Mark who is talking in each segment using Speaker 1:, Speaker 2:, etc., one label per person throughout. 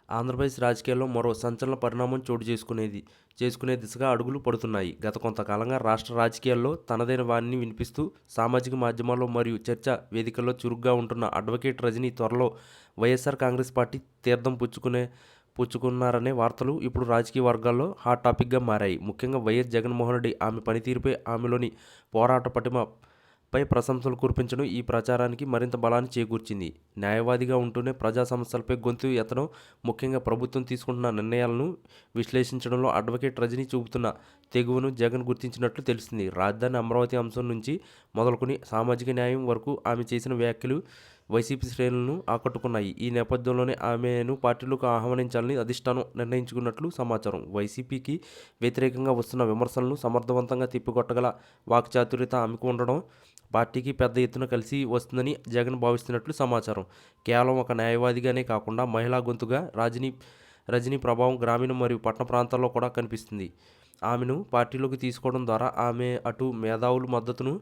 Speaker 1: ఆంధ్రప్రదేశ్ రాజకీయాల్లో మరో సంచలన పరిణామం చేసుకునే దిశగా అడుగులు పడుతున్నాయి. గత కొంతకాలంగా రాష్ట్ర రాజకీయాల్లో తనదైన వాణిని వినిపిస్తూ సామాజిక మాధ్యమాల్లో మరియు చర్చా వేదికల్లో చురుగ్గా ఉంటున్న అడ్వకేట్ రజనీ త్వరలో వైఎస్ఆర్ కాంగ్రెస్ పార్టీ తీర్థం పుచ్చుకున్నారనే వార్తలు ఇప్పుడు రాజకీయ వర్గాల్లో హాట్ టాపిక్గా మారాయి. ముఖ్యంగా వైఎస్ జగన్మోహన్ రెడ్డి ఆమె పనితీరుపై, ఆమెలోని పోరాట పటిమపై ప్రశంసలు కురిపించడం ఈ ప్రచారానికి మరింత బలాన్ని చేకూర్చింది. న్యాయవాదిగా ఉంటూనే ప్రజా సమస్యలపై గొంతు ఎత్తడం, ముఖ్యంగా ప్రభుత్వం తీసుకుంటున్న నిర్ణయాలను విశ్లేషించడంలో అడ్వకేట్ రజనీ చూపుతున్న తెగువను జగన్ గుర్తించినట్లు తెలిసింది. రాజధాని అమరావతి అంశం నుంచి మొదలుకొని సామాజిక న్యాయం వరకు ఆమె చేసిన వ్యాఖ్యలు వైసీపీ శ్రేణులను ఆకట్టుకున్నాయి. ఈ నేపథ్యంలోనే ఆమెను పార్టీలోకి ఆహ్వానించాలని అధిష్టానం నిర్ణయించుకున్నట్లు సమాచారం. వైసీపీకి వ్యతిరేకంగా వస్తున్న విమర్శలను సమర్థవంతంగా తిప్పికొట్టగల వాక్చాతుర్యత ఆమెకు ఉండడం పార్టీకి పెద్ద ఎత్తున కలిసి వస్తుందని జగన్ భావిస్తున్నట్లు సమాచారం. కేవలం ఒక న్యాయవాదిగానే కాకుండా మహిళా గొంతుగా రజనీ ప్రభావం గ్రామీణ మరియు పట్టణ ప్రాంతాల్లో కూడా కనిపిస్తుంది. ఆమెను పార్టీలోకి తీసుకోవడం ద్వారా ఆమె అటు మేధావుల మద్దతును,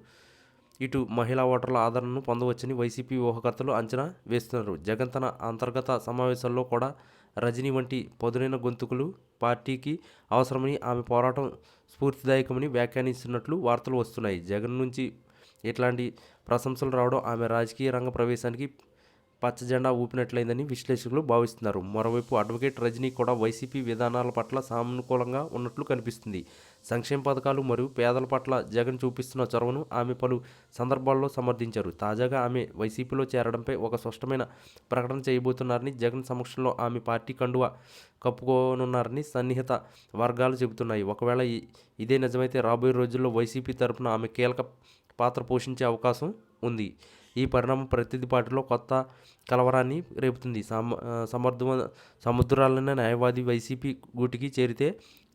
Speaker 1: ఇటు మహిళా ఓటర్ల ఆదరణను పొందవచ్చని వైసీపీ వ్యూహకర్తలు అంచనా వేస్తున్నారు. జగన్ తన అంతర్గత సమావేశాల్లో కూడా రజనీ వంటి పదునైన గొంతుకులు పార్టీకి అవసరమని, ఆమె పోరాటం స్ఫూర్తిదాయకమని వ్యాఖ్యానిస్తున్నట్లు వార్తలు వస్తున్నాయి. జగన్ నుంచి ఇట్లాంటి ప్రశంసలు రావడం ఆమె రాజకీయ రంగ ప్రవేశానికి పచ్చజెండా ఊపినట్లయిందని విశ్లేషకులు భావిస్తున్నారు. మరోవైపు అడ్వకేట్ రజనీ కూడా వైసీపీ విధానాల పట్ల సానుకూలంగా ఉన్నట్లు కనిపిస్తుంది. సంక్షేమ పథకాలు మరియు పేదల పట్ల జగన్ చూపిస్తున్న చొరవను ఆమె పలు సందర్భాల్లో సమర్థించారు. తాజాగా ఆమె వైసీపీలో చేరడంపై ఒక స్పష్టమైన ప్రకటన చేయబోతున్నారని, జగన్ సమక్షంలో ఆమె పార్టీ కండువా కప్పుకోనున్నారని సన్నిహిత వర్గాలు చెబుతున్నాయి. ఒకవేళ ఇదే నిజమైతే రాబోయే రోజుల్లో వైసీపీ తరపున ఆమె కీలక పాత్ర పోషించే అవకాశం ఉంది. ఈ పరిణామం ప్రతినిధి పార్టీలో కొత్త కలవరాన్ని రేపుతుంది. సముద్రాలైన న్యాయవాది వైసీపీ గూటికి చేరితే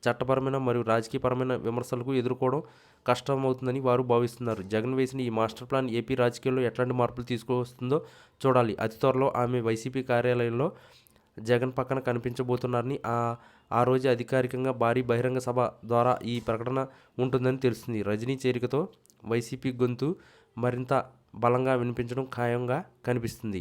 Speaker 1: చట్టపరమైన మరియు రాజకీయపరమైన విమర్శలకు ఎదుర్కోవడం కష్టమవుతుందని వారు భావిస్తున్నారు. జగన్ వేసిన ఈ మాస్టర్ ప్లాన్ ఏపీ రాజకీయాల్లో ఎట్లాంటి మార్పులు తీసుకొస్తుందో చూడాలి. అతి త్వరలో ఆమె వైసీపీ కార్యాలయంలో జగన్ పక్కన కనిపించబోతున్నారని, ఆ రోజు అధికారికంగా భారీ బహిరంగ సభ ద్వారా ఈ ప్రకటన ఉంటుందని తెలుస్తుంది. రజనీ చేరికతో వైసీపీ గొంతు మరింత బలంగా వినిపించడం ఖాయంగా కనిపిస్తుంది.